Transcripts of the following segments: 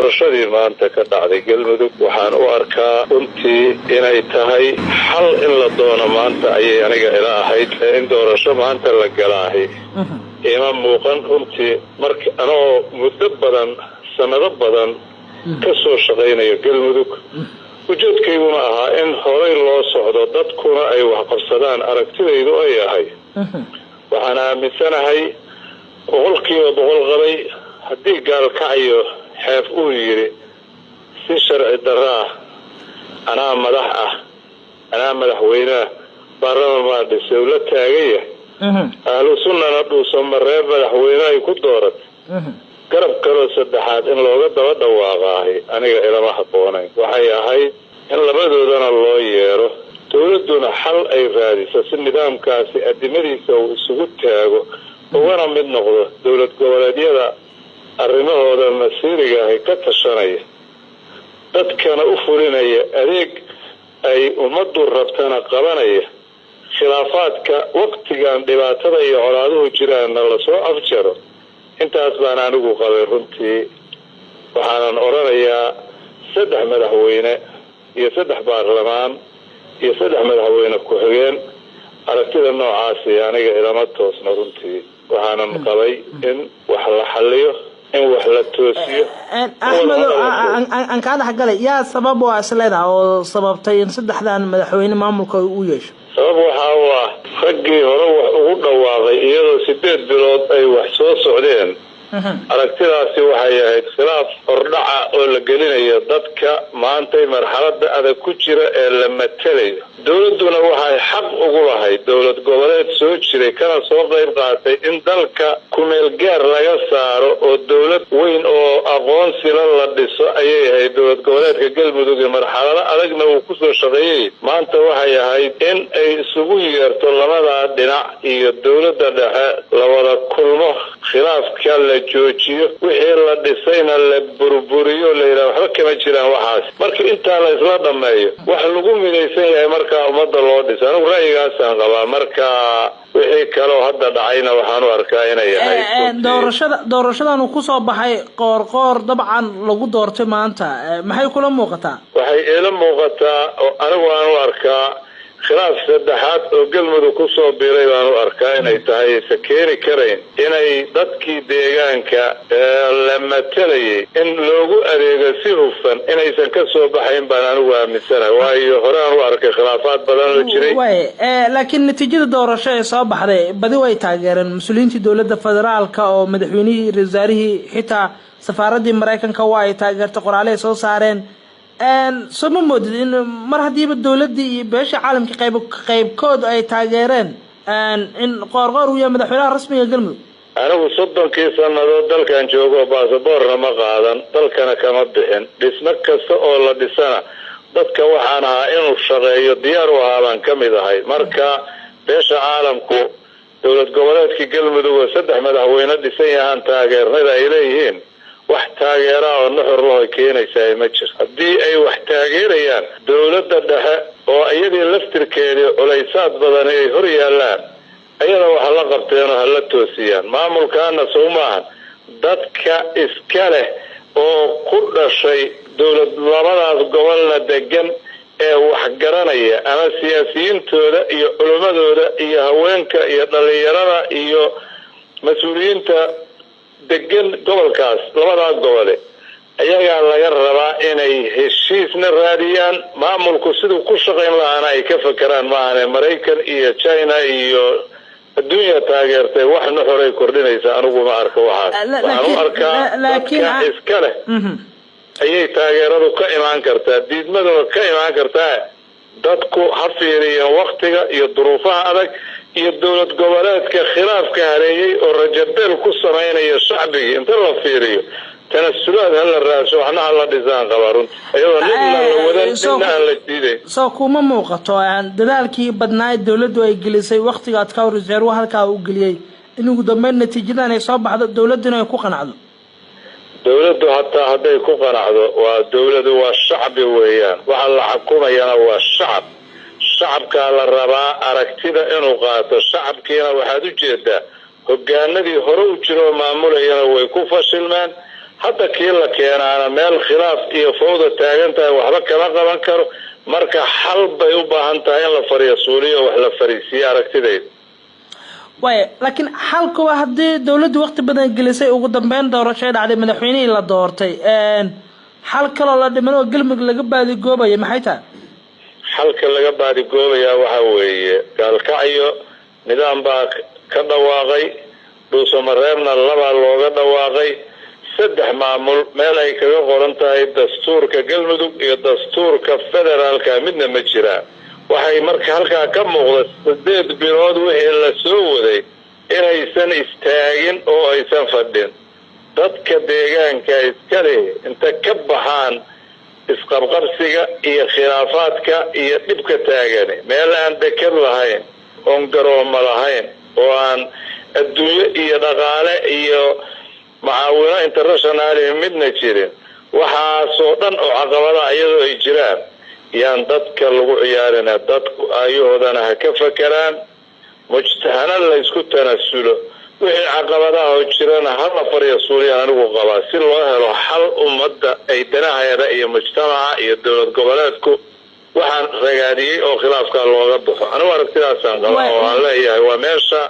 doorashadii maanta ka dhacday galmudug waxaan u arkaa runtii inay tahay xal in la doono maanta ayay aniga ila ahayd in doorasho maanta la galaahay ima muuqan runtii marka anoo muddo badan sanado badan ka soo shaqaynayo galmudug ujeedkayguna ahaa in horay loo socdo dadkuna ay wax qabsadaan aragtidaydu ay ahay waxaan aaminsanahay boqolkiiba boqol qabay haddii gaalkacyo xeef uu yidhi si sharci darro ah anaa madax ah anaa madaxweyneah baarlaman baa dhisay ula taagaya ahlu sunnana dhuusamareeb madaxweyne ay ku doorat garab kaloo saddexaad in looga daba dhawaaqaahay aniga ilama habboonayn waxay ahayd in labadoodana loo yeero dowladduna xal ay raadiso si nidaamkaasi addimadiisa uu isugu taago ugana mid noqdo dowlad goboleedyada arrimahooda masiiriga ahi ka tashanaya dadkana u fulinaya adeeg ay ummaddu rabtana qabanaya khilaafaadka waqtigan dhibaatada iyo colaaduhu jiraanna lasoo afjaro intaas baan anigu qabay runtii waxaanan odhanayaa 3 madaxweyne iyo 3 baarlamaan iyo 3 madaxweyne ku-xigeen aragtida noocaasi aniga ilama toosna runtii waxaanan qabay in wax la xalliyo in wax la toosiyo Ahmed aan ka dhaxgalay yaa sabab waa isleedahay oo sababtay in 3 madaxweyne maamulka uu yeesho sabab waxa waa raggii hore wax ugu dhawaaqay iyadoo 8 bilood ay wax soo socdeen aragtidaasi waxay ahayd khilaaf hordhaca oo la gelinayo dadka maanta marxaladda adag ku jira ee la matalayo dowladuna waxay xaq ugu lahayd dowlad goboleed soo jiray kana soo qayb qaatay in dalka kumeel gaar laga saaro oo dowlad weyn oo aqoonsi la dhiso ayay ahayd dowlad goboleedka galmudug ee marxalada adagna uu ku soo shaqeeyay maanta waxay ahayd in ay isugu yeerto labada dhinac iyo dowladda dhexe labada kulmo khilaafka la joojiyo wixii la dhisayna la burburiyo leeyahay waxba kama jiraan waxaas marka inta la isla dhameeyo wax lagu midaysan yahay marka umada loo dhisay anigu ra'yigaas aan qabaa marka wixii kale oo hadda dhacayna waxaan u arkaa inay yahay doorashadan uu ku soo baxay qoor dabcan lagu doortay maanta maxay kula muuqataa waxay ila muuqataa oo anigu aan u arkaa khilaaf saddexaad oo galmudug ku soo biiray baan u arkaa inay tahay sakeeni karayn inay dadkii deegaanka la matalayay in loogu adeego si hufan inaysan ka soo baxayn baan anigu aaminsanahay waayo hore aan u arkay khilaafaad badan la jiray laakiin natiijada doorasho ee soo baxday badi way taageereen mas'uuliyiinta dowladda federaalka oo madaxweynihii wasaarihii xitaa safaaradii Mareykanka waa ay taageertay qoraalay soo saareen soo moodid in mar hadiiba dawladii iyo beesha caalamka qaybkood ay taageereen in qoorqoor uu yahay madaxweynaha rasmiga galmudug anigu 30 sanadood dalkan joogo baasaboorna ma qaadan dalkana kama bixin dhismo kasta oo la dhisana dadka waxaan ahaa inuu shaqeeyo diyaar u ahaa baan kamid ahay marka beesha caalamku dowlad goboleedka galmudug 3 madaxweyne dhisan yahaan taageernada ay leeyihiin wax taageera oo nuxur loo keenaysaa ma jiro hadii ay wax taageerayaan dawladda dhexe oo iyadii laftirkeedii culaysaad badan ay hor yaalaan ayada waxa la qabteen oo la toosiyaan maamulkaana Soomaaliya dadka iska leh oo ku dhashay dawlad labadaas gobolna degan ee wax garanaya ama siyaasiyiintooda iyo culimadooda iyo haweenka iyo dhalinyarada iyo mas'uuliyiinta degan gobolkaas labada gobole ayaga laga rabaa inay heshiisna raadiyaan maamulku sidoo ku shaqeyn lahaana ay ka fakaraan maahan Mareykan iyo China iyo adduunka taageertay wax nuxuray kordhinaysa anigu ma arko waxaas laakiin iskale ayay taageeradu ka imaan kartaa diidmadu ka imaan kartaa dadku hafiiriyeen waqtiga iyo duruufaha adag iyo dowlad goboleedka khilaafka hareeyay oo rajabeel ku sameeynaya shacbiga inta la fiiriyo tanasulaad hal raasho waxna la dhisaan qabarun ayadoo nidna la wadan nidna la diiday soo kuma muuqato dadaalkii badnaay dawladdu ay gelisay waqtiga aad ka wareerwa halka uu geliyay inuu dambeyn natiijadan ay soo baxdo dawladuna ay ku qanacdo dawladdu hataa haday ku qanacdo waa dawladdu waa shacbi weeyaan waxa la xukumayana waa shacabka la rabaa aragtida inuu qaato shacabkiina waxaad u jeedaa hogaanadii hore u jiro maamulayana way ku fashilmaan hadda kii la keenaana meel khilaaf iyo fawda taagan tahay waxba kama qaban karo marka xal bay u baahan tahay in la fariisuuliyo wax la fariisiyo aragtidayda way laakiin xalku hadii dawladdu waqti badan gelisay ugu dambeyn doorasho dhacday madaxweynihii la doortay xal kale la dhiman oo galmudug laga baadi goobay maxay tahay xalka laga baadi goobaya waxa weeye gaalkacyo nidaam baa ka dhawaaqay dhuusamareebna laba looga dhawaaqay saddex maamul meel ay kaga qoran tahay dastuurka galmudug iyo dastuurka federaalka midna ma jiraan waxay marka halkaa ka muuqda 8 bilood wixii la soo waday inaysan istaagin oo aysan fadhin dadka deegaanka iskale inta ka baxaan isqabqabsiga iyo khilaafaadka iyo dhibka taagan meel aan dekad lahayn oo garoomo lahayn oo aan adduunyo iyo dhaqaale iyo macaawino international midna jirin waxaasoo dhan oo caqabada iyadoo ay jiraan yaan dadka lagu ciyaarina dadku ayahoodana ha ka fakaraan mujtahana la isku tanasulo wixii caqabadaha oo jirana hala fariisuuliyaan anigu qabaa si loo helo xal ummadda ay danaheeda iyo mujtamaca iyo dowlad goboleedku waxaan ragaadiyay oo khilaafka looga baxo anigu aragtidaasaan qabaa oo aan leeyahay waa meesha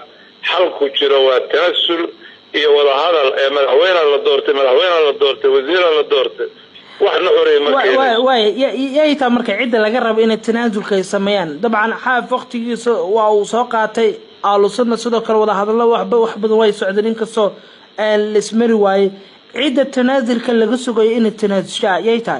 xalku jiro waa tanasul iyo wada hadal ee madaxweyne la doortay wasiir la doortay waxna xorey markay way yayta marka cid laga rabo in tanaasulka ay sameeyaan dabcan xaaf waqtigiisa waa uu soo qaatay aalusana sidoo kale wada hadallo wax badan way socdeen inkastoo lismari waayay cid tanaasulka laga sugayo in tanaasulka yayta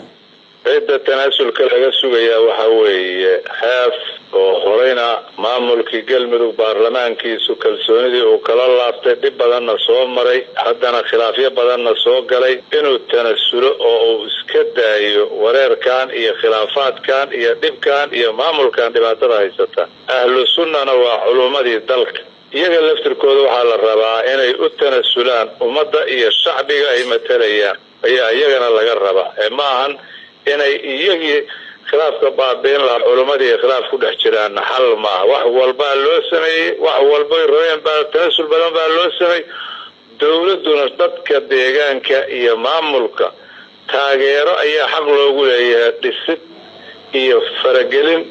cid tanaasulka laga sugayaa waxa weeye xaaf oo horeyna maamulkii galmudug baarlamaankiisu kalsoonidii uu kala laabtay dib badanna soo maray haddana khilaafyo badanna soo galay inuu tanasulo oo uu iska daayo wareerkan iyo khilaafaadkan iyo dhibkan iyo maamulkan dhibaatada haysata ahlu sunnana waa culumadii dalka iyaga laftirkooda waxaa la rabaa inay u tanasulaan ummadda iyo shacbiga ay matalayaan ayaa iyagana laga rabaa maahan inay iyagii khilaafka baabiin la culumadii khilaaf ku dhex jiraan xal ma wax walba loo sameeyay wax walba rooyaan baa tanasul badan baa loo sameeyay dawladuna dadka deegaanka iyo maamulka taageero ayaa xaq loogu leeyahay dhisid iyo faragelin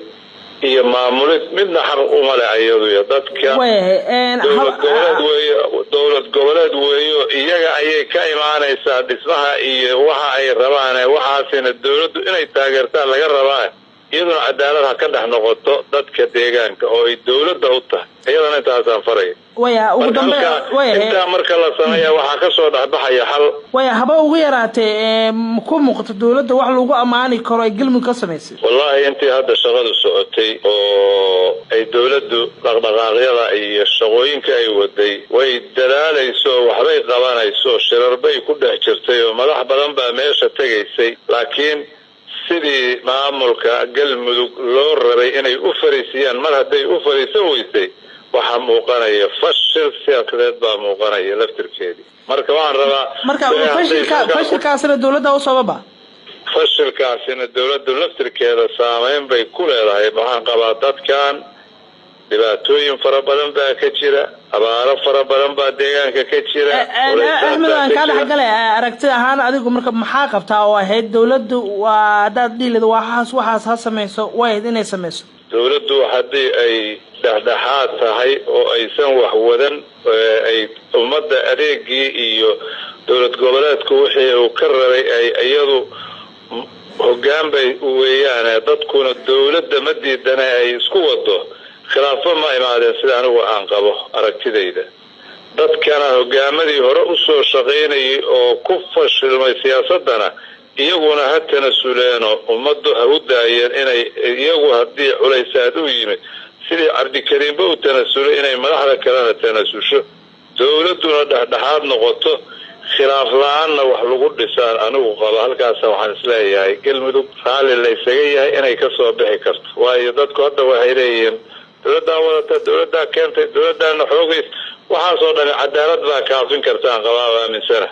iyo maamulid midna xaq uma leh ayadu dadka dowlad goboleed weeyo iyaga ayay ka imaanaysaa dhismaha iyo waxa ay rabaan waxaasina dawladdu inay taageertaan laga rabaa iyadoo cadaalad ka dhex noqoto dadka deegaanka oo ay dawladda u tahay iyadana intaasaan faray ugu dambeyn inta marka la sameeyo waxa ka soo dhaxbaxaya xal haba ugu yaraatay ku muuqato dawladda wax lagu amaani karo ay galmudug ka sameysay wallahi intii hadda shaqadu socotay oo ay dawladdu dhaqdhaqaaqyada iyo shaqooyinka ay waday way dadaalayso waxbay qabanayso shirarbay ku dhex jirtay oo madax badan baa meesha tagaysay laakiin sidii maamulka galmudug loo rabay inay u fariisiyaan mar haday u fariisan weysay waxa muuqanaya fashil siyaasadeed baa muuqanaya laftirkeedii marka waxaan rabaa marka fashilkaasina dawladda u sababa fashilkaasina dawladda laftirkeeda saameyn bay ku leedahay waxaan qabaa dadkan dhibaatooyin fara badan baa ka jira abaaro fara badan baa deegaanka ka jira Ahmed aan ka dhaxgalay aragti ahaan adigu marka maxaa qabtaa oo ahayd dawladdu waa dad dhilid waxaas ha sameeyso way inay sameeyso dawladdu hadii ay dhaxdhaxaad tahay oo aysan wax wadan ay ummadda adeegii iyo dawlad goboleedku wixii uu ka rabay ay iyadu hoggaan bay u weeyaan dadkuna dawladda ma diidana ay isku wado khilaafo ma imaadeen sida anigu aan qabo aragtidayda dadkana hogaamadii hore u soo shaqeynayay oo ku fashilmay siyaasadana iyaguna ha tanasuleeno ummaddu ha u daayeen inay iyagu haddii culaysaad u yimid sidii cabdikariimba u tanasulay inay madaxda kalena tanasusho dawladduna dhexdhexaad noqoto khilaaf la-aanna wax lagu dhisaan anigu qabo halkaasa waxaan isleeyahay galmudug raalli la isaga yahay inay ka soo bixi karto waayo dadku hadda waxay leeyihiin dawladdaa wadata dawladdaa keentay dawladdaana xoogays waxaasoo dhan cadaalad baa kaafin kartaan qabaa aaminsana